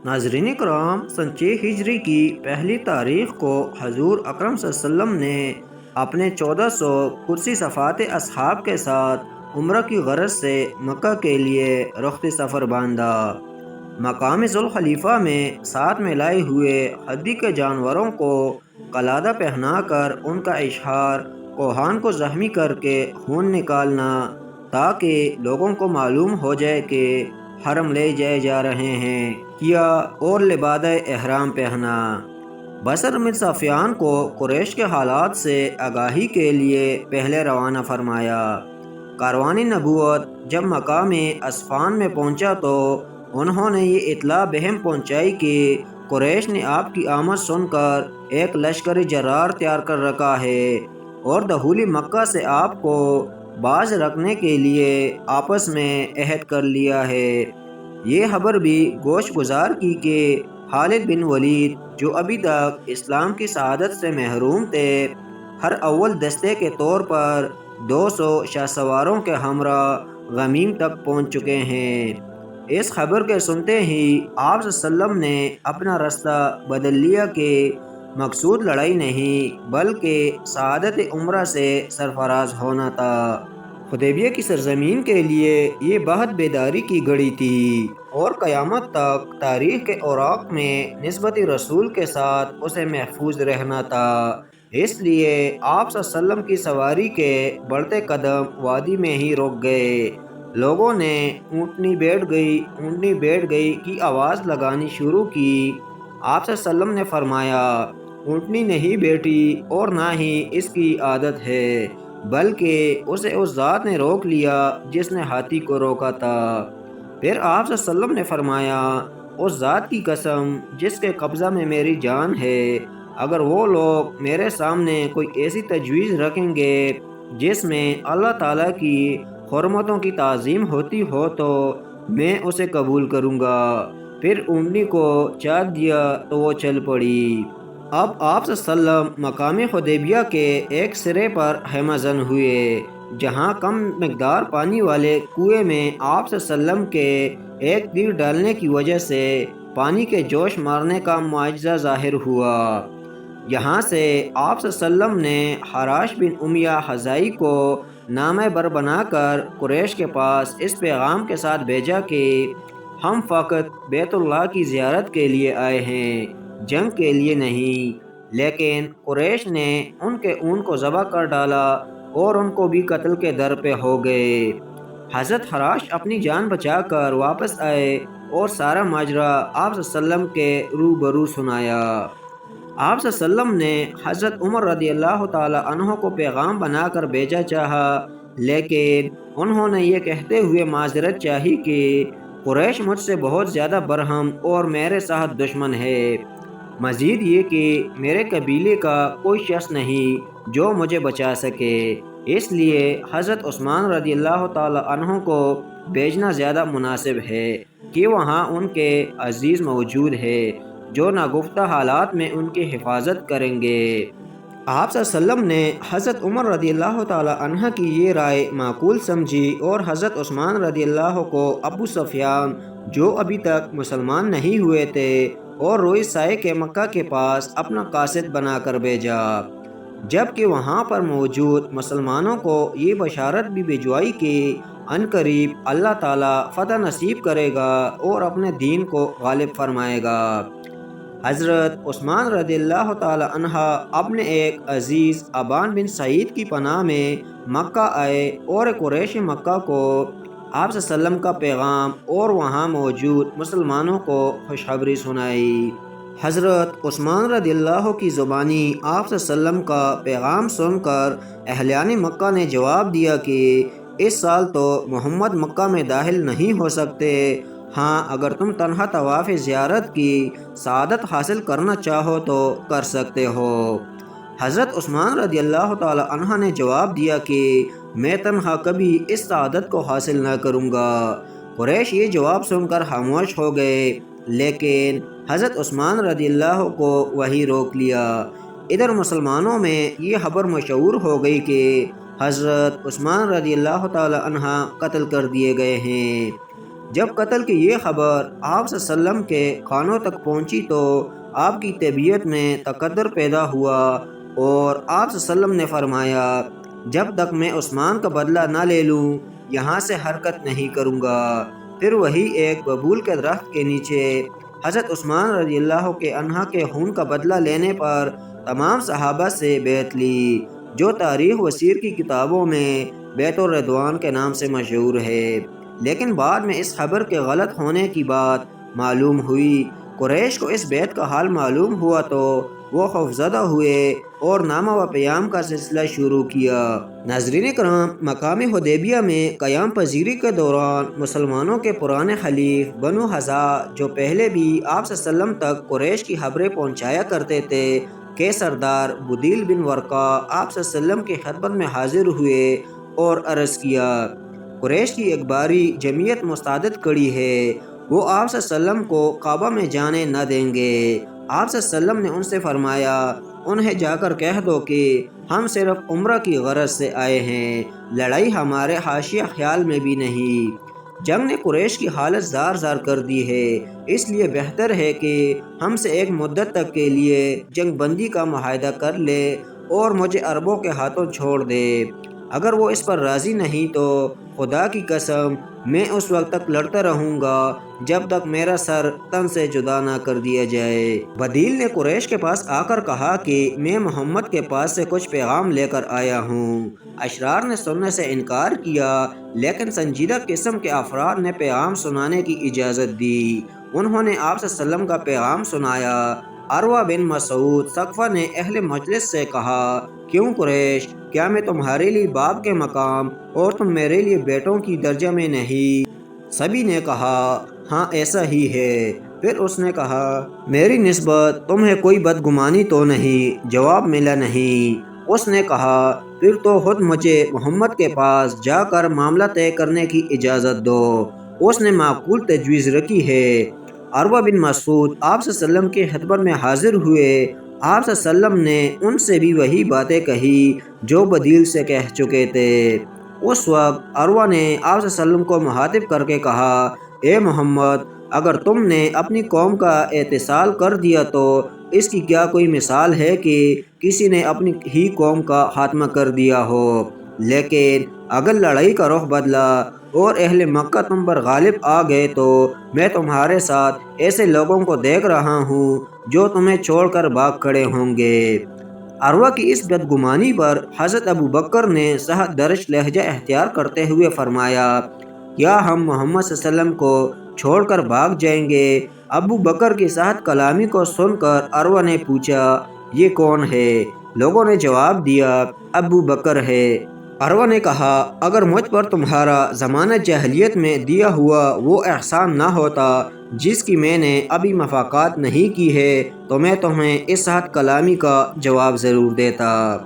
ناظرین کرام، سن 6 ہجری کی پہلی تاریخ کو حضور اکرم صلی اللہ علیہ وسلم نے اپنے 1400 کرسی صفات اصحاب کے ساتھ عمرہ کی غرض سے مکہ کے لیے رخت سفر باندھا۔ مقام ذوالخلیفہ میں ساتھ میں لائے ہوئے ہدی کے جانوروں کو قلادہ پہنا کر ان کا اشہار کوہان کو زخمی کر کے خون نکالنا، تاکہ لوگوں کو معلوم ہو جائے کہ حرم لے جائے جا رہے ہیں، کیا اور لبادہ احرام پہنا۔ بصر بن سفیان کو قریش کے حالات سے آگاہی کے لیے پہلے روانہ فرمایا۔ کاروان نبوت جب مقام اصفان میں پہنچا تو انہوں نے یہ اطلاع بہم پہنچائی کہ قریش نے آپ کی آمد سن کر ایک لشکر جرار تیار کر رکھا ہے اور دخول مکہ سے آپ کو باز رکھنے کے لیے آپس میں عہد کر لیا ہے۔ یہ خبر بھی گوش گزار کی کہ خالد بن ولید، جو ابھی تک اسلام کی سعادت سے محروم تھے، ہر اول دستے کے طور پر 200 شاہ سواروں کے ہمراہ غمیم تک پہنچ چکے ہیں۔ اس خبر کے سنتے ہی آپ صلی اللہ علیہ وسلم نے اپنا راستہ بدل لیا کہ مقصود لڑائی نہیں بلکہ سعادت عمرہ سے سرفراز ہونا تھا۔ حدیبیہ کی سرزمین کے لیے یہ بہت بیداری کی گھڑی تھی اور قیامت تک تاریخ کے اوراق میں نسبت رسول کے ساتھ اسے محفوظ رہنا تھا۔ اس لیے آپ صلی اللہ علیہ وسلم کی سواری کے بڑھتے قدم وادی میں ہی رک گئے۔ لوگوں نے اونٹنی بیٹھ گئی کی آواز لگانی شروع کی۔ آپ صلی اللہ علیہ وسلم نے فرمایا، اونٹنی نہیں بیٹھی اور نہ ہی اس کی عادت ہے، بلکہ اسے اس ذات نے روک لیا جس نے ہاتھی کو روکا تھا۔ پھر آپ صلی اللہ علیہ وسلم نے فرمایا، اس ذات کی قسم جس کے قبضہ میں میری جان ہے، اگر وہ لوگ میرے سامنے کوئی ایسی تجویز رکھیں گے جس میں اللہ تعالیٰ کی حرمتوں کی تعظیم ہوتی ہو تو میں اسے قبول کروں گا۔ پھر اونٹنی کو چاٹ دیا تو وہ چل پڑی۔ اب آپ صلی اللہ علیہ وسلم مقام حدیبیہ کے ایک سرے پر خیمہ زن ہوئے، جہاں کم مقدار پانی والے کنویں میں آپ صلی اللہ علیہ وسلم کے ایک تیر ڈالنے کی وجہ سے پانی کے جوش مارنے کا معجزہ ظاہر ہوا۔ یہاں سے آپ صلی اللہ علیہ وسلم نے حراش بن امیہ خزاعی کو نامہ بر بنا کر قریش کے پاس اس پیغام کے ساتھ بھیجا کہ ہم فقط بیت اللہ کی زیارت کے لیے آئے ہیں، جنگ کے لیے نہیں۔ لیکن قریش نے ان کے اونٹ کو ذبح کر ڈالا اور ان کو بھی قتل کے در پہ ہو گئے۔ حضرت حراش اپنی جان بچا کر واپس آئے اور سارا ماجرا آپ صلی اللہ علیہ وسلم کے روبرو سنایا۔ آپ صلی اللہ علیہ وسلم نے حضرت عمر رضی اللہ تعالی عنہ کو پیغام بنا کر بھیجا چاہا، لیکن انہوں نے یہ کہتے ہوئے معذرت چاہی کہ قریش مجھ سے بہت زیادہ برہم اور میرے ساتھ دشمن ہے، مزید یہ کہ میرے قبیلے کا کوئی شخص نہیں جو مجھے بچا سکے، اس لیے حضرت عثمان رضی اللہ تعالی عنہ کو بھیجنا زیادہ مناسب ہے کہ وہاں ان کے عزیز موجود ہے جو ناگفتہ حالات میں ان کی حفاظت کریں گے۔ آپ صلی اللہ علیہ وسلم نے حضرت عمر رضی اللہ تعالی عنہ کی یہ رائے معقول سمجھی اور حضرت عثمان رضی اللہ کو ابو سفیان، جو ابھی تک مسلمان نہیں ہوئے تھے، اور روئے سائے کے مکہ کے پاس اپنا قاصد بنا کر بھیجا، جبکہ وہاں پر موجود مسلمانوں کو یہ بشارت بھی بھجوائی کہ عنقریب اللہ تعالیٰ فتح نصیب کرے گا اور اپنے دین کو غالب فرمائے گا۔ حضرت عثمان رضی اللہ تعالی عنہ اپنے ایک عزیز ابان بن سعید کی پناہ میں مکہ آئے اور قریش مکہ کو آپ صلی اللہ علیہ وسلم کا پیغام اور وہاں موجود مسلمانوں کو خوشخبری سنائی۔ حضرت عثمان رضی اللہ کی زبانی آپ صلی اللہ علیہ وسلم کا پیغام سن کر اہلیان مکہ نے جواب دیا کہ اس سال تو محمد مکہ میں داخل نہیں ہو سکتے، ہاں اگر تم تنہا طواف زیارت کی سعادت حاصل کرنا چاہو تو کر سکتے ہو۔ حضرت عثمان رضی اللہ تعالی عنہ نے جواب دیا کہ میں تنہا کبھی اس سعادت کو حاصل نہ کروں گا۔ قریش یہ جواب سن کر خاموش ہو گئے، لیکن حضرت عثمان رضی اللہ کو وہی روک لیا۔ ادھر مسلمانوں میں یہ خبر مشہور ہو گئی کہ حضرت عثمان رضی اللہ تعالی عنہ قتل کر دیے گئے ہیں۔ جب قتل کی یہ خبر آپ صلی اللہ علیہ وسلم کے کانوں تک پہنچی تو آپ کی طبیعت میں تقدر پیدا ہوا اور آپ صلی اللہ علیہ وسلم نے فرمایا جب تک میں عثمان کا بدلہ نہ لے لوں یہاں سے حرکت نہیں کروں گا۔ پھر وہی ایک ببول کے درخت کے نیچے حضرت عثمان رضی اللہ عنہ کے خون کا بدلہ لینے پر تمام صحابہ سے بیعت لی، جو تاریخ و سیر کی کتابوں میں بیعت الرضوان کے نام سے مشہور ہے۔ لیکن بعد میں اس خبر کے غلط ہونے کی بات معلوم ہوئی۔ قریش کو اس بیعت کا حال معلوم ہوا تو وہ خوفزدہ ہوئے اور نامہ و پیام کا سلسلہ شروع کیا۔ ناظرین کرام، مقام حدیبیہ میں قیام پذیری کے دوران مسلمانوں کے پرانے حلیف بنو حذا، جو پہلے بھی آپ صلی اللہ علیہ وسلم تک قریش کی خبریں پہنچایا کرتے تھے، کے سردار بدیل بن ورقہ آپ صلی اللہ علیہ وسلم کی خدمت میں حاضر ہوئے اور عرض کیا قریش کی ایک باری جمعیت مستعد کڑی ہے، وہ آپ صلی اللہ علیہ وسلم کو کعبہ میں جانے نہ دیں گے۔ آپ صلی اللہ علیہ وسلم نے ان سے فرمایا انہیں جا کر کہہ دو کہ ہم صرف عمرہ کی غرض سے آئے ہیں، لڑائی ہمارے حاشیہ خیال میں بھی نہیں۔ جنگ نے قریش کی حالت زار زار کر دی ہے، اس لیے بہتر ہے کہ ہم سے ایک مدت تک کے لیے جنگ بندی کا معاہدہ کر لے اور مجھے عربوں کے ہاتھوں چھوڑ دے۔ اگر وہ اس پر راضی نہیں تو خدا کی قسم میں اس وقت تک لڑتا رہوں گا جب تک میرا سر تن سے جدا نہ کر دیا جائے۔ بدیل نے قریش کے پاس آ کر کہا کہ میں محمد کے پاس سے کچھ پیغام لے کر آیا ہوں۔ اشرار نے سننے سے انکار کیا، لیکن سنجیدہ قسم کے افراد نے پیغام سنانے کی اجازت دی۔ انہوں نے آپ صلی اللہ علیہ وسلم کا پیغام سنایا۔ عروہ بن مسعود ثقفہ نے اہل مجلس سے کہا کیوں قریش، کیا میں تمہارے لیے باپ کے مقام اور تم میرے لیے بیٹوں کی درجہ میں نہیں؟ سبھی نے کہا ہاں ایسا ہی ہے۔ پھر اس نے کہا میری نسبت تمہیں کوئی بدگمانی تو نہیں؟ جواب ملا نہیں۔ اس نے کہا پھر تو خود مجھے محمد کے پاس جا کر معاملہ طے کرنے کی اجازت دو، اس نے معقول تجویز رکھی ہے۔ عروہ بن مسعود آپ صلی اللہ علیہ وسلم کی خدمت میں حاضر ہوئے۔ آپ صلی اللہ علیہ وسلم نے ان سے بھی وہی باتیں کہی جو بدیل سے کہہ چکے تھے۔ اس وقت عروہ نے آپ صلی اللہ علیہ وسلم کو مخاطب کر کے کہا اے محمد، اگر تم نے اپنی قوم کا اتصال کر دیا تو اس کی کیا کوئی مثال ہے کہ کسی نے اپنی ہی قوم کا خاتمہ کر دیا ہو؟ لیکن اگر لڑائی کا رخ بدلا اور اہل مکہ تم پر غالب آ گئے تو میں تمہارے ساتھ ایسے لوگوں کو دیکھ رہا ہوں جو تمہیں چھوڑ کر بھاگ کھڑے ہوں گے۔ عروہ کی اس بدگمانی پر حضرت ابو بکر نے سخت درج لہجہ اختیار کرتے ہوئے فرمایا کیا ہم محمد صلی اللہ علیہ وسلم کو چھوڑ کر بھاگ جائیں گے؟ ابو بکر کی سخت کلامی کو سن کر عروہ نے پوچھا یہ کون ہے؟ لوگوں نے جواب دیا ابو بکر ہے۔ عروہ نے کہا اگر مجھ پر تمہارا زمانہ جاہلیت میں دیا ہوا وہ احسان نہ ہوتا جس کی میں نے ابھی مفاقات نہیں کی ہے تو میں تمہیں اس سخت کلامی کا جواب ضرور دیتا۔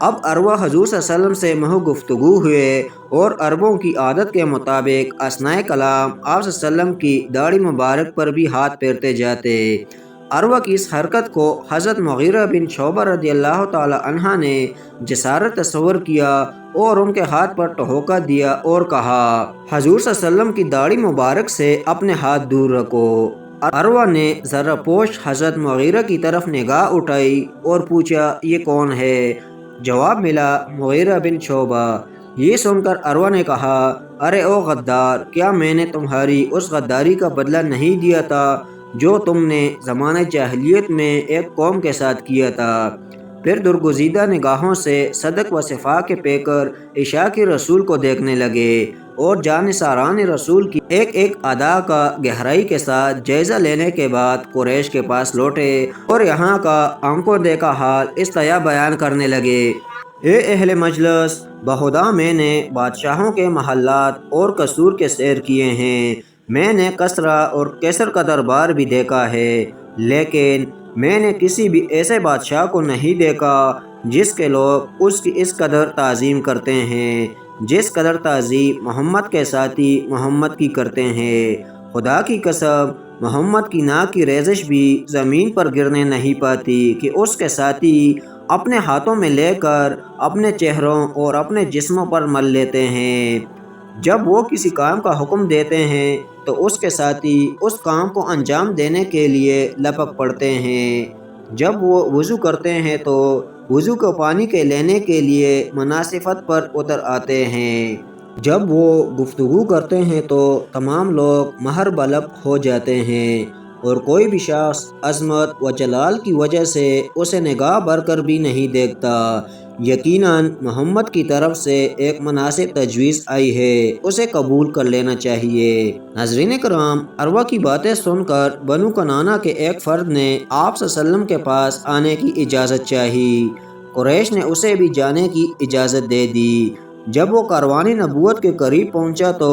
اب عروہ حضور صلی اللہ علیہ وسلم سے محو گفتگو ہوئے اور عربوں کی عادت کے مطابق اثناء کلام آپ صلی اللہ علیہ وسلم کی داڑھی مبارک پر بھی ہاتھ پھیرتے جاتے۔ عروہ کی اس حرکت کو حضرت مغیرہ بن شعبہ رضی اللہ تعالی عنہ نے جسارت تصور کیا اور ان کے ہاتھ پر ٹھوکا دیا اور کہا حضور صلی اللہ علیہ وسلم کی داڑھی مبارک سے اپنے ہاتھ دور رکھو۔ عروہ نے ذرہ پوش حضرت مغیرہ کی طرف نگاہ اٹھائی اور پوچھا یہ کون ہے؟ جواب ملا مغیرہ بن شعبہ۔ یہ سن کر عروہ نے کہا ارے او غدار، کیا میں نے تمہاری اس غداری کا بدلہ نہیں دیا تھا جو تم نے زمانہ جاہلیت میں ایک قوم کے ساتھ کیا تھا؟ پھر درگزیدہ نگاہوں سے صدق و صفا کے پیکر عشاء کے رسول کو دیکھنے لگے اور جانثاران رسول کی ایک ایک ادا کا گہرائی کے ساتھ جائزہ لینے کے بعد قریش کے پاس لوٹے اور یہاں کا آنکھوں دیکھا حال اس طرح بیان کرنے لگے اے اہل مجلس، بخدا میں نے بادشاہوں کے محلات اور قصور کے سیر کیے ہیں، میں نے کسریٰ اور قیصر کا دربار بھی دیکھا ہے، لیکن میں نے کسی بھی ایسے بادشاہ کو نہیں دیکھا جس کے لوگ اس کی اس قدر تعظیم کرتے ہیں جس قدر تعظیم محمد کے ساتھی محمد کی کرتے ہیں۔ خدا کی قسم محمد کی ناک کی ریزش بھی زمین پر گرنے نہیں پاتی کہ اس کے ساتھی اپنے ہاتھوں میں لے کر اپنے چہروں اور اپنے جسموں پر مل لیتے ہیں۔ جب وہ کسی کام کا حکم دیتے ہیں تو اس کے ساتھی اس کام کو انجام دینے کے لیے لپک پڑتے ہیں۔ جب وہ وضو کرتے ہیں تو وضو کو پانی کے لینے کے لیے مناسبت پر اتر آتے ہیں۔ جب وہ گفتگو کرتے ہیں تو تمام لوگ مہر بلب ہو جاتے ہیں اور کوئی بھی شخص عظمت و جلال کی وجہ سے اسے نگاہ بھر کر بھی نہیں دیکھتا۔ یقیناً محمد کی طرف سے ایک مناسب تجویز آئی ہے، اسے قبول کر لینا چاہیے۔ ناظرین کرام، عروہ کی باتیں سن کر بنو کنانہ کے ایک فرد نے آپ صلی اللہ علیہ وسلم کے پاس آنے کی اجازت چاہی۔ قریش نے اسے بھی جانے کی اجازت دے دی۔ جب وہ کاروان نبوت کے قریب پہنچا تو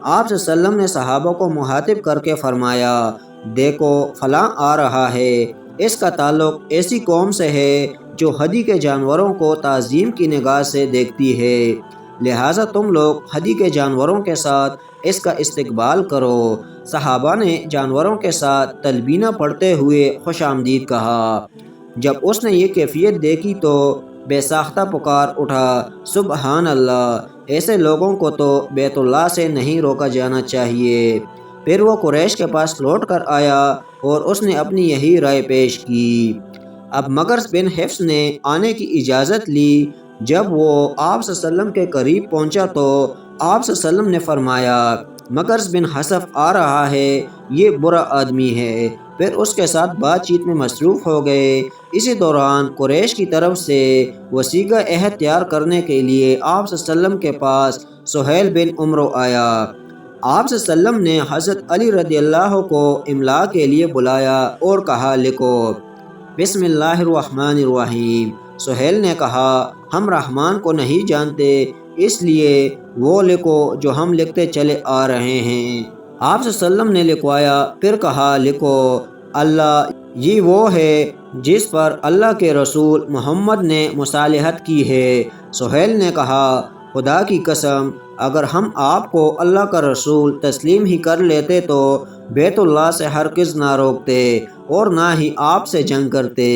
آپ صلی اللہ علیہ وسلم نے صحابہ کو مخاطب کر کے فرمایا، دیکھو فلاں آ رہا ہے، اس کا تعلق ایسی قوم سے ہے جو ہدی کے جانوروں کو تعظیم کی نگاہ سے دیکھتی ہے، لہٰذا تم لوگ ہدی کے جانوروں کے ساتھ اس کا استقبال کرو۔ صحابہ نے جانوروں کے ساتھ تلبینہ پڑھتے ہوئے خوش آمدید کہا۔ جب اس نے یہ کیفیت دیکھی تو بے ساختہ پکار اٹھا، سبحان اللہ، ایسے لوگوں کو تو بیت اللہ سے نہیں روکا جانا چاہیے۔ پھر وہ قریش کے پاس لوٹ کر آیا اور اس نے اپنی یہی رائے پیش کی۔ اب مگرس بن حفص نے آنے کی اجازت لی۔ جب وہ آپ صلی اللہ علیہ وسلم کے قریب پہنچا تو آپ صلی اللہ علیہ وسلم نے فرمایا، مگرس بن حصف آ رہا ہے، یہ برا آدمی ہے۔ پھر اس کے ساتھ بات چیت میں مصروف ہو گئے۔ اسی دوران قریش کی طرف سے وثیقہ عہد تیار کرنے کے لیے آپ صلی اللہ علیہ وسلم کے پاس سہیل بن عمرو آیا۔ آپ صلی اللہ علیہ وسلم نے حضرت علی رضی اللہ کو املا کے لیے بلایا اور کہا، لکھو بسم اللہ الرحمن الرحیم۔ سہیل نے کہا، ہم رحمان کو نہیں جانتے، اس لیے وہ لکھو جو ہم لکھتے چلے آ رہے ہیں۔ آپ صلی اللہ علیہ وسلم نے لکھوایا، پھر کہا، لکھو اللہ یہ وہ ہے جس پر اللہ کے رسول محمد نے مصالحت کی ہے۔ سہیل نے کہا، خدا کی قسم، اگر ہم آپ کو اللہ کا رسول تسلیم ہی کر لیتے تو بیت اللہ سے ہرگز نہ روکتے اور نہ ہی آپ سے جنگ کرتے،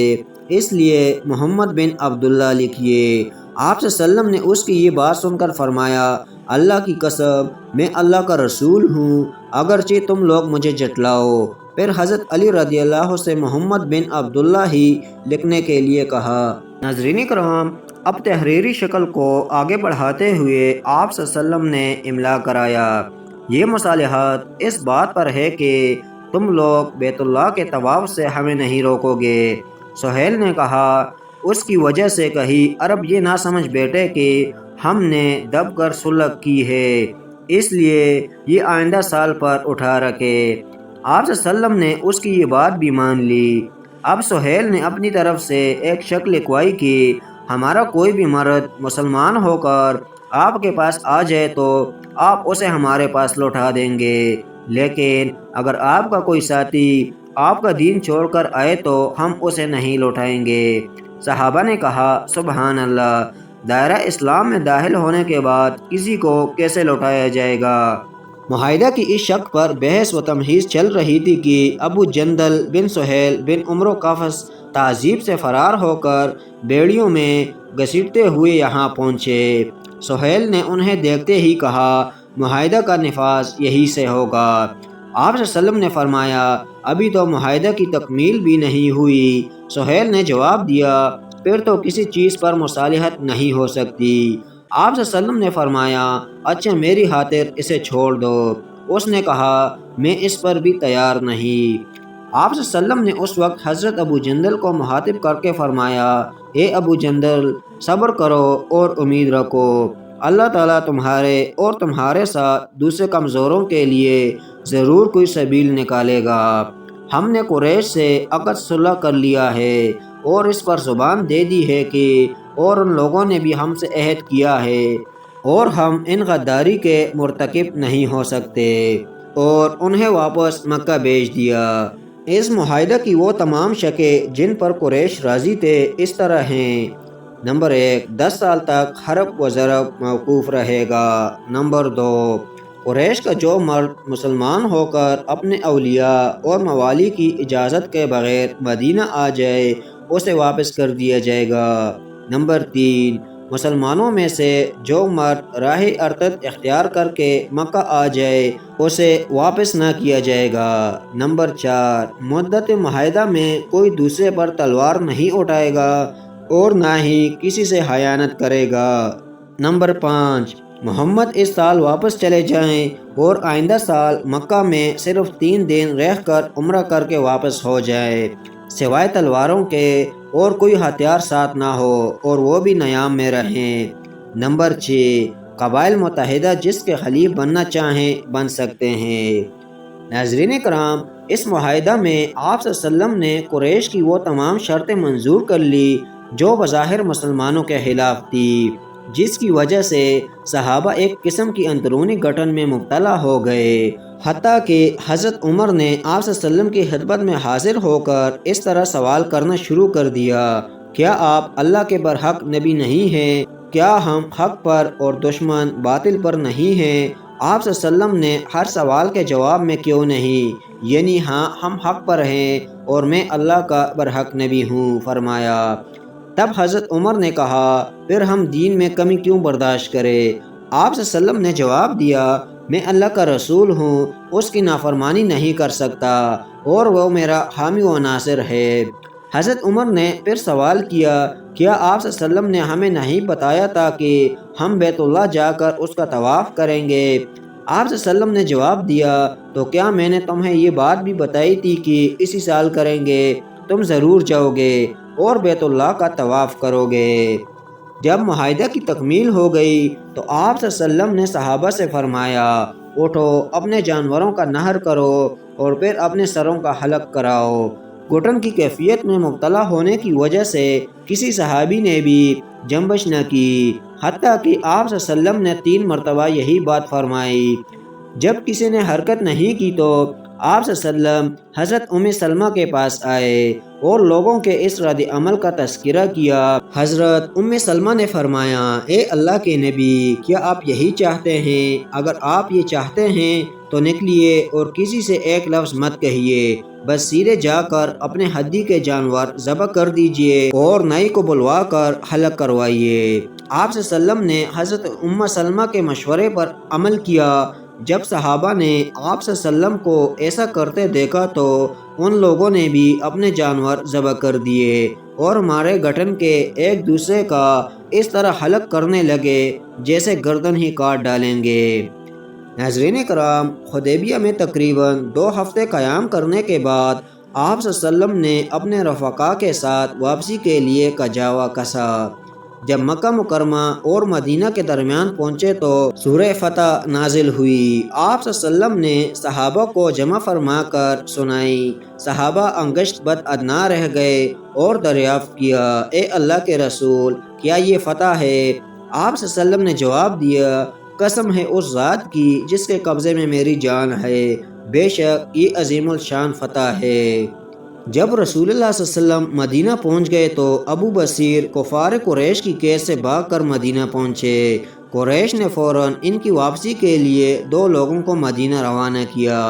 اس لیے محمد بن عبداللہ لکھیے۔ آپ صلی اللہ علیہ وسلم نے اس کی یہ بات سن کر فرمایا، اللہ کی قسم، میں اللہ کا رسول ہوں، اگرچہ تم لوگ مجھے جھٹلاؤ۔ پھر حضرت علی رضی اللہ سے محمد بن عبداللہ ہی لکھنے کے لیے کہا۔ ناظرین کرام، اب تحریری شکل کو آگے بڑھاتے ہوئے آپ صلی اللہ علیہ وسلم نے املا کرایا۔ یہ مصالحت اس بات پر ہے کہ تم لوگ بیت اللہ کے طواف سے ہمیں نہیں روکو گے۔ سہیل نے کہا، اس کی وجہ سے کہیں عرب یہ نہ سمجھ بیٹھے کہ ہم نے دب کر صلح کی ہے، اس لیے یہ آئندہ سال پر اٹھا رکھے۔ آپ صلی اللہ علیہ وسلم نے اس کی یہ بات بھی مان لی۔ اب سہیل نے اپنی طرف سے ایک شرط لکھوائی کہ ہمارا کوئی بھی مرد مسلمان ہو کر آپ کے پاس آ جائے تو آپ اسے ہمارے پاس لوٹا دیں گے، لیکن اگر آپ کا کوئی ساتھی آپ کا دین چھوڑ کر آئے تو ہم اسے نہیں لوٹائیں گے۔ صحابہ نے کہا، سبحان اللہ، دائرہ اسلام میں داخل ہونے کے بعد کسی کو کیسے لوٹایا جائے گا؟ معاہدہ کی اس شک پر بحث و تمہیز چل رہی تھی کہ ابو جندل بن سہیل بن عمرو قفص تعذیب سے فرار ہو کر بیڑیوں میں گھسیٹتے ہوئے یہاں پہنچے۔ سہیل نے انہیں دیکھتے ہی کہا، معاہدہ کا نفاذ یہی سے ہوگا۔ آپ صلی اللہ علیہ وسلم نے فرمایا، ابھی تو معاہدہ کی تکمیل بھی نہیں ہوئی۔ سہیل نے جواب دیا، پھر تو کسی چیز پر مصالحت نہیں ہو سکتی۔ آپ صلی اللہ علیہ وسلم نے فرمایا، اچھا میری خاطر اسے چھوڑ دو۔ اس نے کہا، میں اس پر بھی تیار نہیں۔ آپ صلی اللہ علیہ وسلم نے اس وقت حضرت ابو جندل کو مخاطب کر کے فرمایا، اے ابو جندل، صبر کرو اور امید رکھو، اللہ تعالیٰ تمہارے اور تمہارے ساتھ دوسرے کمزوروں کے لیے ضرور کوئی سبیل نکالے گا۔ ہم نے قریش سے عقد صلح کر لیا ہے اور اس پر زبان دے دی ہے کہ اور ان لوگوں نے بھی ہم سے عہد کیا ہے اور ہم ان غداری کے مرتکب نہیں ہو سکتے، اور انہیں واپس مکہ بھیج دیا۔ اس معاہدہ کی وہ تمام شرطیں جن پر قریش راضی تھے اس طرح ہیں: نمبر 1، 10 سال تک حرب و ضرب موقوف رہے گا۔ نمبر 2، قریش کا جو مرد مسلمان ہو کر اپنے اولیاء اور موالی کی اجازت کے بغیر مدینہ آ جائے اسے واپس کر دیا جائے گا۔ نمبر 3، مسلمانوں میں سے جو مرد راہ ارتد اختیار کر کے مکہ آ جائے اسے واپس نہ کیا جائے گا۔ نمبر 4، مدت معاہدہ میں کوئی دوسرے پر تلوار نہیں اٹھائے گا اور نہ ہی کسی سے خیانت کرے گا۔ نمبر 5، محمد اس سال واپس چلے جائیں اور آئندہ سال مکہ میں صرف 3 دن رہ کر عمرہ کر کے واپس ہو جائے، سوائے تلواروں کے اور کوئی ہتھیار ساتھ نہ ہو اور وہ بھی نیام میں رہیں۔ نمبر 6، قبائل متحدہ جس کے خلیف بننا چاہیں بن سکتے ہیں۔ ناظرین کرام، اس معاہدہ میں آپ صلی اللہ علیہ وسلم نے قریش کی وہ تمام شرطیں منظور کر لی جو بظاہر مسلمانوں کے خلاف تھی، جس کی وجہ سے صحابہ ایک قسم کی اندرونی گھٹن میں مبتلا ہو گئے، حتیٰ کہ حضرت عمر نے آپ صلی اللہ علیہ وسلم کی خدمت میں حاضر ہو کر اس طرح سوال کرنا شروع کر دیا: کیا آپ اللہ کے برحق نبی نہیں ہیں؟ کیا ہم حق پر اور دشمن باطل پر نہیں ہیں؟ آپ صلی اللہ علیہ وسلم نے ہر سوال کے جواب میں کیوں نہیں، یعنی ہاں ہم حق پر ہیں اور میں اللہ کا برحق نبی ہوں فرمایا۔ تب حضرت عمر نے کہا: پھر ہم دین میں کمی کیوں برداشت کریں؟ آپ صلی اللہ علیہ وسلم نے جواب دیا: میں اللہ کا رسول ہوں، اس کی نافرمانی نہیں کر سکتا اور وہ میرا حامی و ناصر ہے۔ حضرت عمر نے پھر سوال کیا: کیا آپ صلی اللہ علیہ وسلم نے ہمیں نہیں بتایا تھا کہ ہم بیت اللہ جا کر اس کا طواف کریں گے؟ آپ صلی اللہ علیہ وسلم نے جواب دیا: تو کیا میں نے تمہیں یہ بات بھی بتائی تھی کہ اسی سال کریں گے؟ تم ضرور جاؤ گے اور بیت اللہ کا طواف کرو گے۔ جب معاہدہ کی تکمیل ہو گئی تو آپ صلی اللہ علیہ وسلم نے صحابہ سے فرمایا: اٹھو، اپنے جانوروں کا نحر کرو اور پھر اپنے سروں کا حلق کراؤ۔ گھٹن کی کیفیت میں مبتلا ہونے کی وجہ سے کسی صحابی نے بھی جنبش نہ کی، حتیٰ کہ آپ صلی اللہ علیہ وسلم نے 3 مرتبہ یہی بات فرمائی۔ جب کسی نے حرکت نہیں کی تو آپ صلی اللہ علیہ وسلم حضرت ام سلمہ کے پاس آئے اور لوگوں کے اس رد عمل کا تذکرہ کیا۔ حضرت ام سلمہ نے فرمایا: اے اللہ کے نبی، کیا آپ یہی چاہتے ہیں؟ اگر آپ یہ چاہتے ہیں تو نکلیے اور کسی سے ایک لفظ مت کہیے، بس سیدھے جا کر اپنے ہدی کے جانور ذبح کر دیجئے اور نائی کو بلوا کر حلق کروائیے۔ آپ صلی اللہ علیہ وسلم نے حضرت ام سلمہ کے مشورے پر عمل کیا۔ جب صحابہ نے آپ صلی اللہ علیہ وسلم کو ایسا کرتے دیکھا تو ان لوگوں نے بھی اپنے جانور ذبح کر دیے اور مارے گھٹن کے ایک دوسرے کا اس طرح حلق کرنے لگے جیسے گردن ہی کاٹ ڈالیں گے۔ ناظرین کرام، حدیبیہ میں تقریباً 2 ہفتے قیام کرنے کے بعد آپ صلی اللہ علیہ وسلم نے اپنے رفقا کے ساتھ واپسی کے لیے کجاوا کسا۔ جب مکہ مکرمہ اور مدینہ کے درمیان پہنچے تو سورہ فتح نازل ہوئی۔ آپ صلی اللہ علیہ وسلم نے صحابہ کو جمع فرما کر سنائی۔ صحابہ انگشت بد ادنا رہ گئے اور دریافت کیا: اے اللہ کے رسول، کیا یہ فتح ہے؟ آپ صلی اللہ علیہ وسلم نے جواب دیا: قسم ہے اس ذات کی جس کے قبضے میں میری جان ہے، بے شک یہ عظیم الشان فتح ہے۔ جب رسول اللہ صلی اللہ علیہ وسلم مدینہ پہنچ گئے تو ابو بصیر کفار قریش کی قید سے بھاگ کر مدینہ پہنچے۔ قریش نے فوراً ان کی واپسی کے لیے 2 لوگوں کو مدینہ روانہ کیا۔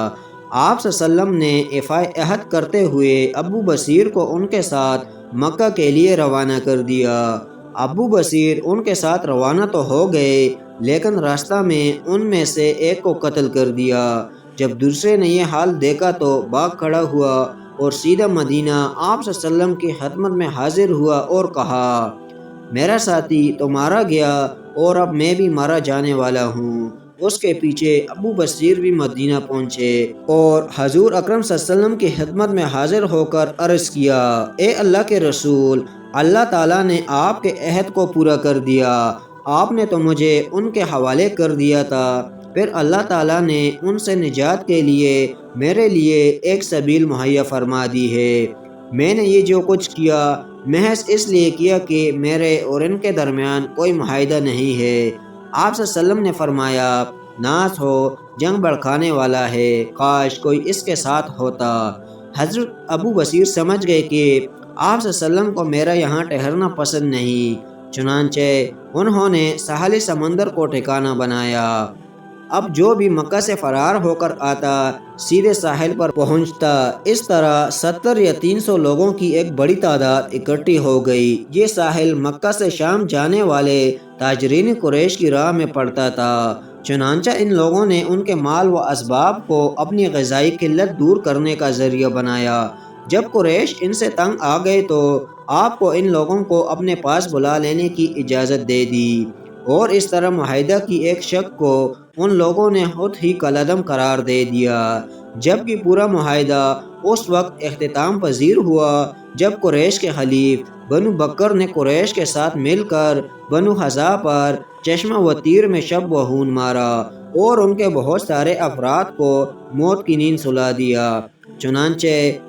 آپ صلی اللہ علیہ وسلم نے ایفائے عہد کرتے ہوئے ابو بصیر کو ان کے ساتھ مکہ کے لیے روانہ کر دیا۔ ابو بصیر ان کے ساتھ روانہ تو ہو گئے لیکن راستہ میں ان میں سے ایک کو قتل کر دیا۔ جب دوسرے نے یہ حال دیکھا تو بھاگ کھڑا ہوا اور سیدھا مدینہ آپ صلی اللہ علیہ وسلم کی خدمت میں حاضر ہوا اور کہا: میرا ساتھی تو مارا گیا اور اب میں بھی مارا جانے والا ہوں۔ اس کے پیچھے ابو بصیر بھی مدینہ پہنچے اور حضور اکرم صلی اللہ علیہ وسلم کی خدمت میں حاضر ہو کر عرض کیا: اے اللہ کے رسول، اللہ تعالیٰ نے آپ کے عہد کو پورا کر دیا۔ آپ نے تو مجھے ان کے حوالے کر دیا تھا، پھر اللہ تعالیٰ نے ان سے نجات کے لیے میرے لیے ایک سبیل مہیا فرما دی ہے۔ میں نے یہ جو کچھ کیا محض اس لیے کیا کہ میرے اور ان کے درمیان کوئی معاہدہ نہیں ہے۔ آپ صلی اللہ علیہ وسلم نے فرمایا: ناس ہو، جنگ بھڑکانے والا ہے، کاش کوئی اس کے ساتھ ہوتا۔ حضرت ابو بصیر سمجھ گئے کہ آپ صلی اللہ علیہ وسلم کو میرا یہاں ٹھہرنا پسند نہیں، چنانچہ انہوں نے ساحل سمندر کو ٹھکانہ بنایا۔ اب جو بھی مکہ سے فرار ہو کر آتا سیدھے ساحل پر پہنچتا۔ اس طرح 70 یا 300 لوگوں کی ایک بڑی تعداد اکٹھی ہو گئی۔ یہ ساحل مکہ سے شام جانے والے تاجرین قریش کی راہ میں پڑتا تھا۔ چنانچہ ان لوگوں نے ان کے مال و اسباب کو اپنی غذائی قلت دور کرنے کا ذریعہ بنایا۔ جب قریش ان سے تنگ آ گئے تو آپ کو ان لوگوں کو اپنے پاس بلا لینے کی اجازت دے دی، اور اس طرح معاہدہ کی ایک شق کو ان لوگوں نے خود ہی کالعدم قرار دے دیا، جبکہ پورا معاہدہ اس وقت اختتام پذیر ہوا جب قریش کے حلیف بنو بکر نے قریش کے ساتھ مل کر بنو حذا پر چشمہ و تیر میں شب و خون مارا اور ان کے بہت سارے افراد کو موت کی نیند سلا دیا۔ چنانچہ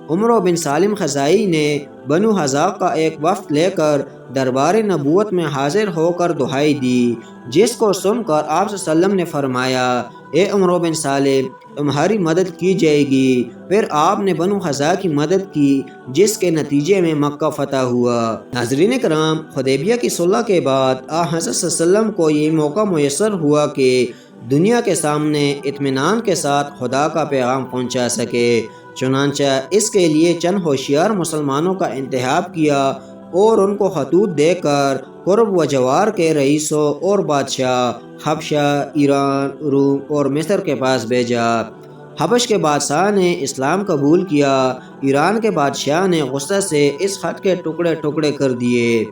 عمرو بن سالم خزاعی نے بنو حذا کا ایک وفد لے کر دربار نبوت میں حاضر ہو کر دہائی دی، جس کو سن کر آپ صلی اللہ علیہ وسلم نے فرمایا، اے عمرو بن سالم، تمہاری مدد کی جائے گی۔ پھر آپ نے بنو حذا کی مدد کی، جس کے نتیجے میں مکہ فتح ہوا۔ ناظرین کرام، حدیبیہ کی صلح کے بعد حضرت صلی اللہ علیہ وسلم کو یہ موقع میسر ہوا کہ دنیا کے سامنے اطمینان کے ساتھ خدا کا پیغام پہنچا سکے۔ چنانچہ اس کے لیے چند ہوشیار مسلمانوں کا انتخاب کیا اور ان کو خطوط دے کر قرب و جوار کے رئیسوں اور بادشاہ حبشہ، ایران، روم اور مصر کے پاس بھیجا۔ حبش کے بادشاہ نے اسلام قبول کیا۔ ایران کے بادشاہ نے غصہ سے اس خط کے ٹکڑے ٹکڑے کر دیے۔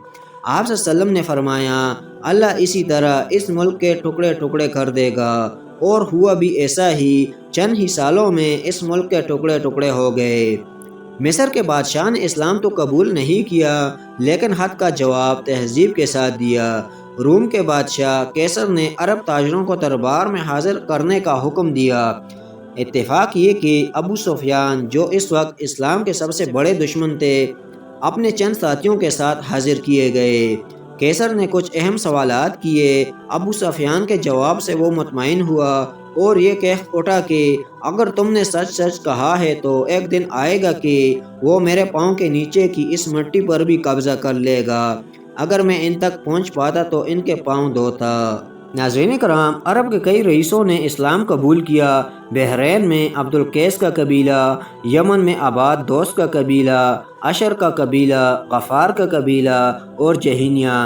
آپ صلی اللہ علیہ وسلم نے فرمایا، اللہ اسی طرح اس ملک کے ٹکڑے ٹکڑے کر دے گا، اور ہوا بھی ایسا ہی۔ چند ہی سالوں میں اس ملک کے ٹکڑے ٹکڑے ہو گئے۔ مصر کے بادشاہ نے اسلام تو قبول نہیں کیا، لیکن خط کا جواب تہذیب کے ساتھ دیا۔ روم کے بادشاہ قیصر نے عرب تاجروں کو دربار میں حاضر کرنے کا حکم دیا۔ اتفاق یہ کہ ابو سفیان، جو اس وقت اسلام کے سب سے بڑے دشمن تھے، اپنے چند ساتھیوں کے ساتھ حاضر کیے گئے۔ قیصر نے کچھ اہم سوالات کیے۔ ابو سفیان کے جواب سے وہ مطمئن ہوا اور یہ کہہ اٹھا کہ اگر تم نے سچ سچ کہا ہے تو ایک دن آئے گا کہ وہ میرے پاؤں کے نیچے کی اس مٹی پر بھی قبضہ کر لے گا۔ اگر میں ان تک پہنچ پاتا تو ان کے پاؤں دھوتا۔ ناظرین کرام، عرب کے کئی رئیسوں نے اسلام قبول کیا۔ بحرین میں عبد القیس کا قبیلہ، یمن میں عباد دوست کا قبیلہ، اشر کا قبیلہ، غفار کا قبیلہ اور جہینیہ،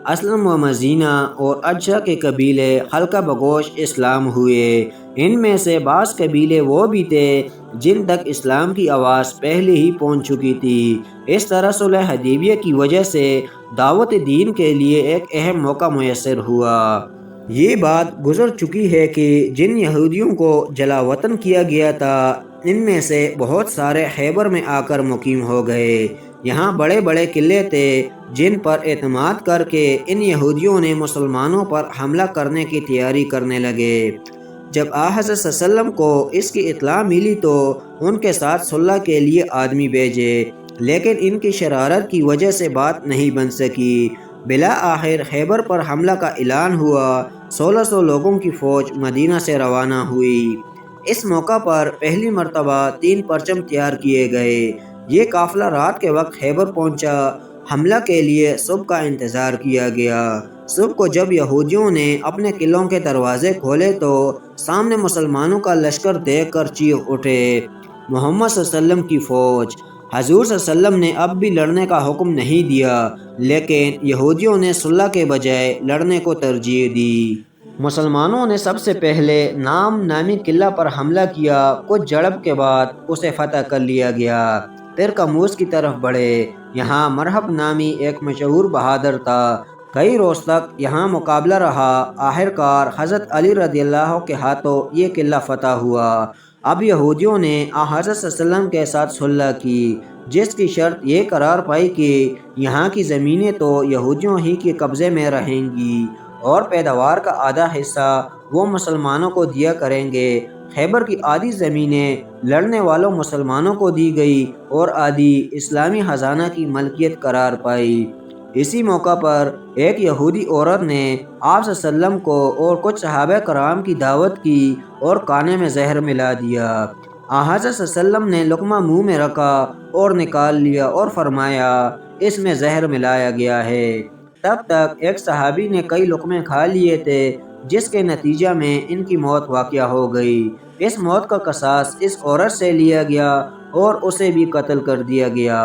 اسلم و مزینہ اور اجزا کے قبیلے حلقہ بگوش اسلام ہوئے۔ ان میں سے بعض قبیلے وہ بھی تھے جن تک اسلام کی آواز پہلے ہی پہنچ چکی تھی۔ اس طرح صلح حدیبیہ کی وجہ سے دعوت دین کے لیے ایک اہم موقع میسر ہوا۔ یہ بات گزر چکی ہے کہ جن یہودیوں کو جلا وطن کیا گیا تھا، ان میں سے بہت سارے خیبر میں آ کر مقیم ہو گئے۔ یہاں بڑے بڑے قلعے تھے جن پر اعتماد کر کے ان یہودیوں نے مسلمانوں پر حملہ کرنے کی تیاری کرنے لگے۔ جب حضرت صلی اللہ علیہ وسلم کو اس کی اطلاع ملی تو ان کے ساتھ صلح کے لیے آدمی بھیجے، لیکن ان کی شرارت کی وجہ سے بات نہیں بن سکی۔ بالآخر خیبر پر حملہ کا اعلان ہوا۔ 1600 لوگوں کی فوج مدینہ سے روانہ ہوئی۔ اس موقع پر پہلی مرتبہ 3 پرچم تیار کیے گئے۔ یہ قافلہ رات کے وقت خیبر پہنچا۔ حملہ کے لیے صبح کا انتظار کیا گیا۔ صبح کو جب یہودیوں نے اپنے قلعوں کے دروازے کھولے تو سامنے مسلمانوں کا لشکر دیکھ کر چیخ اٹھے، محمد صلی اللہ علیہ وسلم کی فوج! حضور صلی اللہ علیہ وسلم نے اب بھی لڑنے کا حکم نہیں دیا، لیکن یہودیوں نے صلح کے بجائے لڑنے کو ترجیح دی۔ مسلمانوں نے سب سے پہلے نام نامی قلعہ پر حملہ کیا۔ کچھ جھڑپ کے بعد اسے فتح کر لیا گیا۔ پھر کموز کی طرف بڑھے۔ یہاں مرحب نامی ایک مشہور بہادر تھا۔ کئی روز تک یہاں مقابلہ رہا۔ آخرکار حضرت علی رضی اللہ کے ہاتھوں یہ قلعہ فتح ہوا۔ اب یہودیوں نے حضرت صلی اللہ علیہ وسلم کے ساتھ صلح کی، جس کی شرط یہ قرار پائی کہ یہاں کی زمینیں تو یہودیوں ہی کے قبضے میں رہیں گی اور پیداوار کا آدھا حصہ وہ مسلمانوں کو دیا کریں گے۔ خیبر کی آدھی زمینیں لڑنے والوں مسلمانوں کو دی گئی اور آدھی اسلامی خزانہ کی ملکیت قرار پائی۔ اسی موقع پر ایک یہودی عورت نے آپ صلی اللہ علیہ وسلم کو اور کچھ صحابہ کرام کی دعوت کی اور کانے میں زہر ملا دیا۔ حضرت صلی اللہ علیہ وسلم نے لقمہ منہ میں رکھا اور نکال لیا اور فرمایا، اس میں زہر ملایا گیا ہے۔ تب تک ایک صحابی نے کئی لقمے کھا لیے تھے، جس کے نتیجہ میں ان کی موت واقع ہو گئی۔ اس موت کا قصاص اس عورت سے لیا گیا اور اسے بھی قتل کر دیا گیا۔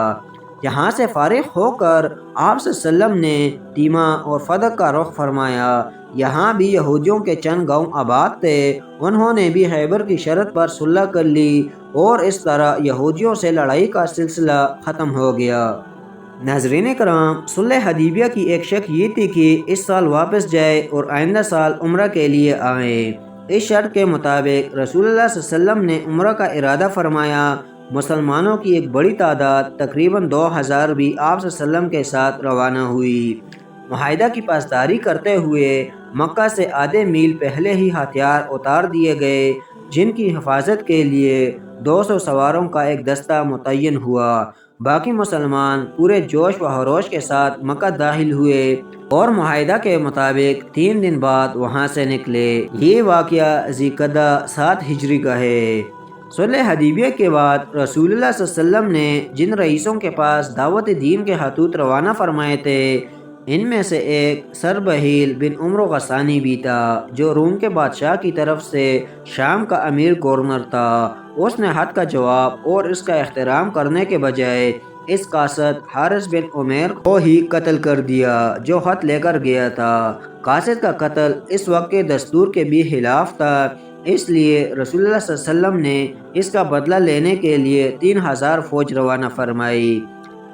یہاں سے فارغ ہو کر آپ صلی اللہ علیہ وسلم نے تیمہ اور فدق کا رخ فرمایا۔ یہاں بھی یہودیوں کے چند گاؤں آباد تھے، انہوں نے بھی خیبر کی شرط پر صلح کر لی اور اس طرح یہودیوں سے لڑائی کا سلسلہ ختم ہو گیا۔ ناظرین کرام، صلح حدیبیہ کی ایک شرط یہ تھی کہ اس سال واپس جائے اور آئندہ سال عمرہ کے لیے آئیں۔ اس شرط کے مطابق رسول اللہ صلی اللہ علیہ وسلم نے عمرہ کا ارادہ فرمایا۔ مسلمانوں کی ایک بڑی تعداد تقریباً 2000 بھی آپ صلی اللہ علیہ وسلم کے ساتھ روانہ ہوئی۔ معاہدہ کی پاسداری کرتے ہوئے مکہ سے آدھے میل پہلے ہی ہتھیار اتار دیے گئے، جن کی حفاظت کے لیے 200 سواروں کا ایک دستہ متعین ہوا۔ باقی مسلمان پورے جوش و خروش کے ساتھ مکہ داخل ہوئے اور معاہدہ کے مطابق 3 دن بعد وہاں سے نکلے۔ یہ واقعہ ذی القعدہ 7 ہجری کا ہے۔ صلح حدیبیہ کے بعد رسول اللہ صلی اللہ علیہ وسلم نے جن رئیسوں کے پاس دعوت دین کے خطوط روانہ فرمائے تھے، ان میں سے ایک سربہیل بن عمرو غسانی بھی تھا، جو روم کے بادشاہ کی طرف سے شام کا امیر گورنر تھا۔ اس نے خط کا جواب اور اس کا احترام کرنے کے بجائے اس قاصد حارث بن عمیر کو ہی قتل کر دیا جو خط لے کر گیا تھا۔ قاصد کا قتل اس وقت کے دستور کے بھی خلاف تھا، اس لیے رسول اللہ صلی اللہ علیہ وسلم نے اس کا بدلہ لینے کے لیے 3000 فوج روانہ فرمائی۔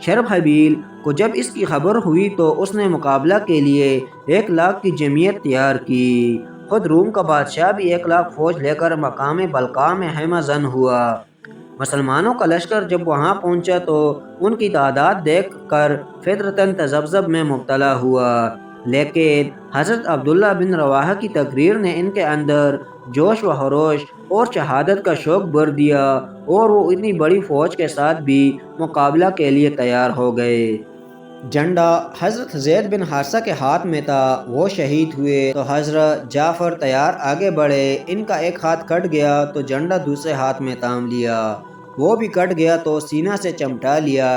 شرحبیل کو جب اس کی خبر ہوئی تو اس نے مقابلہ کے لیے 1 لاکھ کی جمعیت تیار کی۔ خود روم کا بادشاہ بھی 1 لاکھ فوج لے کر مقام بلقاء میں خیمہ زن ہوا۔ مسلمانوں کا لشکر جب وہاں پہنچا تو ان کی تعداد دیکھ کر فطرتاً تذبذب میں مبتلا ہوا، لیکن حضرت عبداللہ بن رواحہ کی تقریر نے ان کے اندر جوش و خروش اور شہادت کا شوق بھر دیا اور وہ اتنی بڑی فوج کے ساتھ بھی مقابلہ کے لیے تیار ہو گئے۔ جھنڈا حضرت زید بن حارثہ کے ہاتھ میں تھا، وہ شہید ہوئے تو حضرت جعفر تیار آگے بڑھے۔ ان کا ایک ہاتھ کٹ گیا تو جھنڈا دوسرے ہاتھ میں تھام لیا، وہ بھی کٹ گیا تو سینہ سے چمٹا لیا۔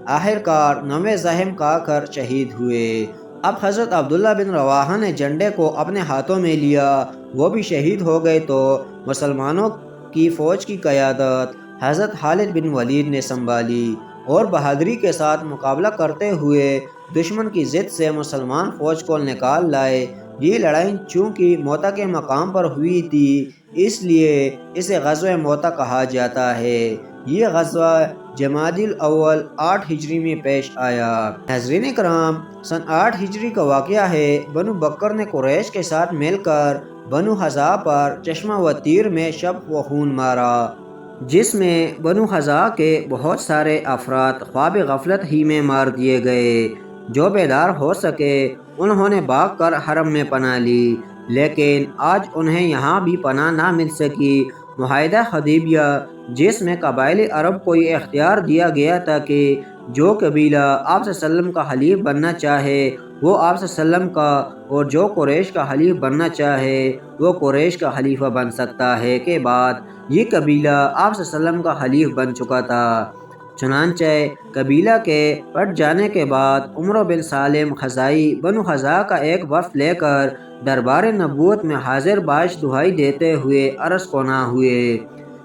آخرکار 9 زخم کھا کر شہید ہوئے۔ اب حضرت عبداللہ بن رواحہ نے جھنڈے کو اپنے ہاتھوں میں لیا، وہ بھی شہید ہو گئے تو مسلمانوں کی فوج کی قیادت حضرت خالد بن ولید نے سنبھالی اور بہادری کے ساتھ مقابلہ کرتے ہوئے دشمن کی ضد سے مسلمان فوج کو نکال لائے۔ یہ لڑائی چونکہ موتا کے مقام پر ہوئی تھی، اس لیے اسے غزوہ موتا کہا جاتا ہے۔ یہ غزوہ جمادی الاول 8 ہجری میں پیش آیا۔ ناظرین کرام، سن 8 ہجری کا واقعہ ہے۔ بنو بکر نے قریش کے ساتھ مل کر بنو خزاعہ پر چشمہ و تیر میں شب و خون مارا، جس میں بنو خزاعہ کے بہت سارے افراد خواب غفلت ہی میں مار دیے گئے۔ جو بیدار ہو سکے انہوں نے بھاگ کر حرم میں پناہ لی، لیکن آج انہیں یہاں بھی پناہ نہ مل سکی۔ معاہدہ حدیبیہ، جس میں قبائل عرب کو یہ اختیار دیا گیا تھا کہ جو قبیلہ آپ صلی اللہ علیہ وسلم کا حلیف بننا چاہے وہ آپ صلی اللہ علیہ وسلم کا، اور جو قریش کا حلیف بننا چاہے وہ قریش کا حلیفہ بن سکتا ہے، کے بعد یہ قبیلہ آپ صلی اللہ علیہ وسلم کا حلیف بن چکا تھا۔ چنانچہ قبیلہ کے پٹ جانے کے بعد عمرو بن سالم خزاعی بنو خزاعہ کا ایک وفد لے کر دربار نبوت میں حاضر باش دہائی دیتے ہوئے عرض کونا ہوئے،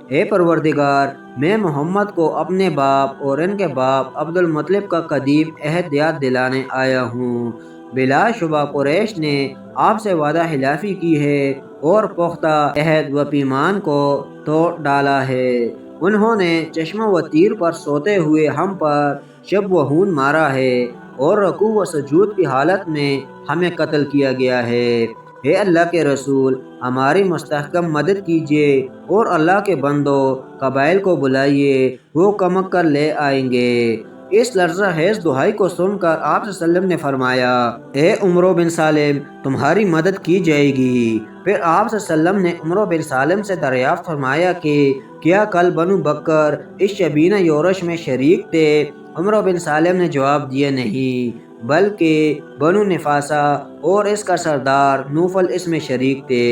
اے پروردگار، میں محمد کو اپنے باپ اور ان کے باپ عبد المطلب کا قدیم عہد یاد دلانے آیا ہوں۔ بلا شبہ قریش نے آپ سے وعدہ خلافی کی ہے اور پختہ عہد و پیمان کو توڑ ڈالا ہے۔ انہوں نے چشمہ و تیر پر سوتے ہوئے ہم پر شب و خون مارا ہے اور رکوع و سجود کی حالت میں ہمیں قتل کیا گیا ہے۔ اے اللہ کے رسول، ہماری مستحکم مدد کیجیے اور اللہ کے بندو قبائل کو بلائیے، وہ کمک کر لے آئیں گے۔ اس لرزہ خیز دہائی کو سن کر آپ صلی اللہ علیہ وسلم نے فرمایا، اے عمرو بن سالم، تمہاری مدد کی جائے گی۔ پھر آپ صلی اللہ علیہ وسلم نے عمرو بن سالم سے دریافت فرمایا کہ کیا کل بنو بکر اس شبینہ یورش میں شریک تھے؟ عمرو بن سالم نے جواب دیا، نہیں، بلکہ بنو نفاسہ اور اس کا سردار نوفل اس میں شریک تھے۔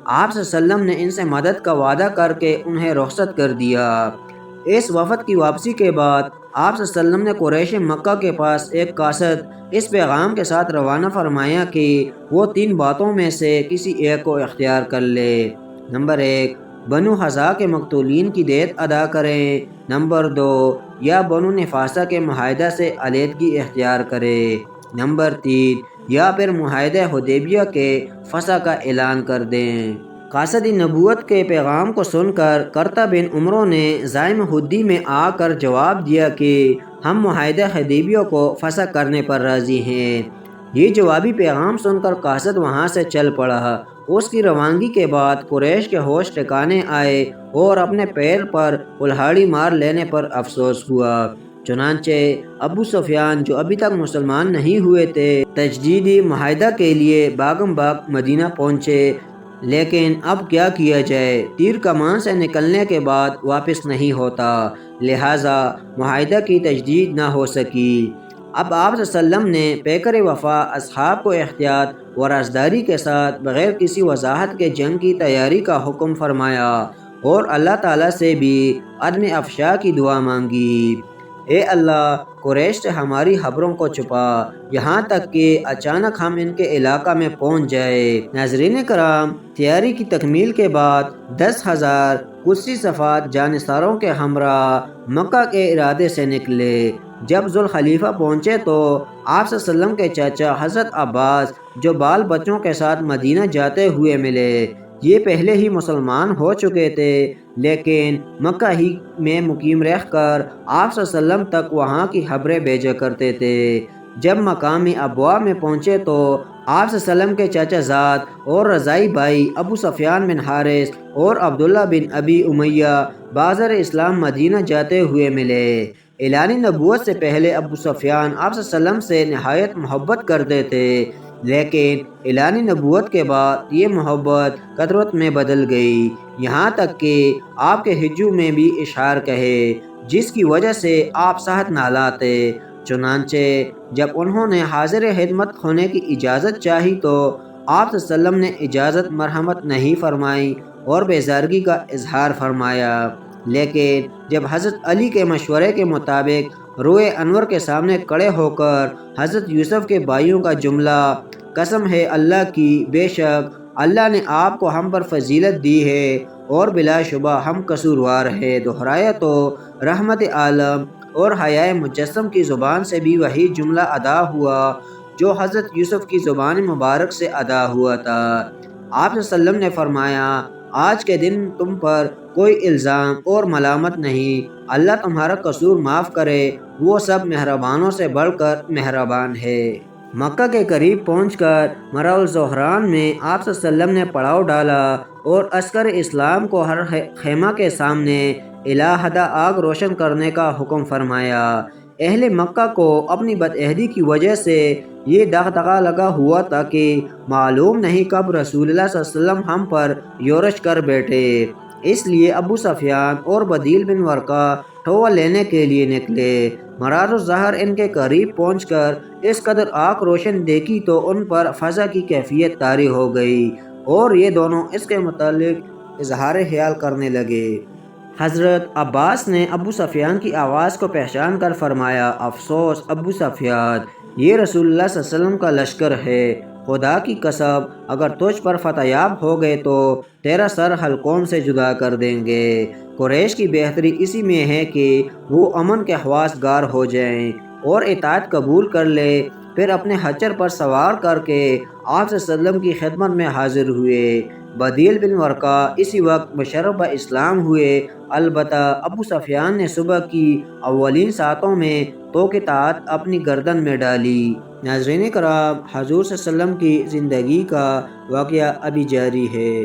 آپ صلی اللہ علیہ وسلم نے ان سے مدد کا وعدہ کر کے انہیں رخصت کر دیا۔ اس وفد کی واپسی کے بعد آپ صلی اللہ علیہ وسلم نے قریش مکہ کے پاس ایک قاصد اس پیغام کے ساتھ روانہ فرمایا کہ وہ 3 باتوں میں سے کسی ایک کو اختیار کر لے۔ نمبر 1، بنو حذا کے مقتولین کی دیت ادا کریں۔ نمبر 2، یا بنو نفاسہ کے معاہدہ سے علیحدگی اختیار کرے۔ نمبر 3، یا پھر معاہدہ حدیبیہ کے فسخ کا اعلان کر دیں۔ قاصد نبوت کے پیغام کو سن کر کرتا بن عمرو نے زائم حدی میں آ کر جواب دیا کہ ہم معاہدہ حدیبیہ کو فسخ کرنے پر راضی ہیں۔ یہ جوابی پیغام سن کر قاصد وہاں سے چل پڑا۔ اس کی روانگی کے بعد قریش کے ہوش ٹھکانے آئے اور اپنے پیر پر کلہاڑی مار لینے پر افسوس ہوا۔ چنانچہ ابو سفیان جو ابھی تک مسلمان نہیں ہوئے تھے تجدیدی معاہدہ کے لیے باغم باغ مدینہ پہنچے، لیکن اب کیا کیا جائے، تیر کمان سے نکلنے کے بعد واپس نہیں ہوتا، لہٰذا معاہدہ کی تجدید نہ ہو سکی۔ اب آپ صلی اللہ علیہ وسلم نے پیکر وفا اصحاب کو احتیاط و رازداری کے ساتھ بغیر کسی وضاحت کے جنگ کی تیاری کا حکم فرمایا اور اللہ تعالیٰ سے بھی عدم افشا کی دعا مانگی۔ اے اللہ، قریش سے ہماری خبروں کو چھپا یہاں تک کہ اچانک ہم ان کے علاقہ میں پہنچ جائے۔ ناظرین کرام، تیاری کی تکمیل کے بعد 10,000 قدسی صفات جانثاروں کے ہمراہ مکہ کے ارادے سے نکلے۔ جب ذوالخلیفہ پہنچے تو آپ صلی اللہ علیہ وسلم کے چاچا حضرت عباس جو بال بچوں کے ساتھ مدینہ جاتے ہوئے ملے۔ یہ پہلے ہی مسلمان ہو چکے تھے، لیکن مکہ ہی میں مقیم رہ کر آپ صلی اللہ علیہ وسلم تک وہاں کی خبریں بھیجا کرتے تھے۔ جب مقامی ابوا میں پہنچے تو آپ صلی اللہ علیہ وسلم کے چاچا زاد اور رضائی بھائی ابو سفیان بن حارث اور عبداللہ بن ابی امیہ بازار اسلام مدینہ جاتے ہوئے ملے۔ اعلان نبوت سے پہلے ابو سفیان آپ صلی اللہ علیہ وسلم سے نہایت محبت کرتے تھے، لیکن اعلان نبوت کے بعد یہ محبت کثرت میں بدل گئی، یہاں تک کہ آپ کے ہجو میں بھی اشعار کہے، جس کی وجہ سے آپ سخت نالاتے۔ چنانچہ جب انہوں نے حاضر خدمت ہونے کی اجازت چاہی تو آپ صلی اللہ علیہ وسلم نے اجازت مرحمت نہیں فرمائی اور بیزارگی کا اظہار فرمایا، لیکن جب حضرت علی کے مشورے کے مطابق روئے انور کے سامنے کھڑے ہو کر حضرت یوسف کے بھائیوں کا جملہ قسم ہے اللہ کی بے شک اللہ نے آپ کو ہم پر فضیلت دی ہے اور بلا شبہ ہم قصوروار ہے دہرایا تو رحمت عالم اور حیائے مجسم کی زبان سے بھی وہی جملہ ادا ہوا جو حضرت یوسف کی زبان مبارک سے ادا ہوا تھا۔ آپ صلی اللہ علیہ وسلم نے فرمایا، آج کے دن تم پر کوئی الزام اور ملامت نہیں، اللہ تمہارا قصور معاف کرے، وہ سب مہربانوں سے بڑھ کر مہربان ہے۔ مکہ کے قریب پہنچ کر مرع الزہران میں آپ صلی اللہ علیہ وسلم نے پڑاؤ ڈالا اور عسکر اسلام کو ہر خیمہ کے سامنے علیحدہ آگ روشن کرنے کا حکم فرمایا۔ اہل مکہ کو اپنی بدعہدی کی وجہ سے یہ دغدغہ لگا ہوا تھا کہ معلوم نہیں کب رسول اللہ صلی اللہ علیہ وسلم ہم پر یورش کر بیٹھے، اس لیے ابو سفیان اور بدیل بن ورقہ ٹھوہ لینے کے لیے نکلے۔ مراد الظہر ان کے قریب پہنچ کر اس قدر آنکھ روشن دیکھی تو ان پر فضا کی کیفیت طاری ہو گئی اور یہ دونوں اس کے متعلق اظہار خیال کرنے لگے۔ حضرت عباس نے ابو سفیان کی آواز کو پہچان کر فرمایا، افسوس ابو سفیان، یہ رسول اللہ صلی اللہ علیہ وسلم کا لشکر ہے، خدا کی قسم اگر تجھ پر فتح یاب ہو گئے تو تیرا سر حلقوم سے جدا کر دیں گے۔ قریش کی بہتری اسی میں ہے کہ وہ امن کے خواص گار ہو جائیں اور اطاعت قبول کر لے۔ پھر اپنے خچر پر سوار کر کے آپ صلی اللہ علیہ وسلم کی خدمت میں حاضر ہوئے۔ بدیل بن ورقہ اسی وقت مشرف اسلام ہوئے، البتہ ابو سفیان نے صبح کی اولین ساعتوں میں تو کے طاعت اپنی گردن میں ڈالی۔ ناظرین کرام، حضور صلی اللہ علیہ وسلم کی زندگی کا واقعہ ابھی جاری ہے۔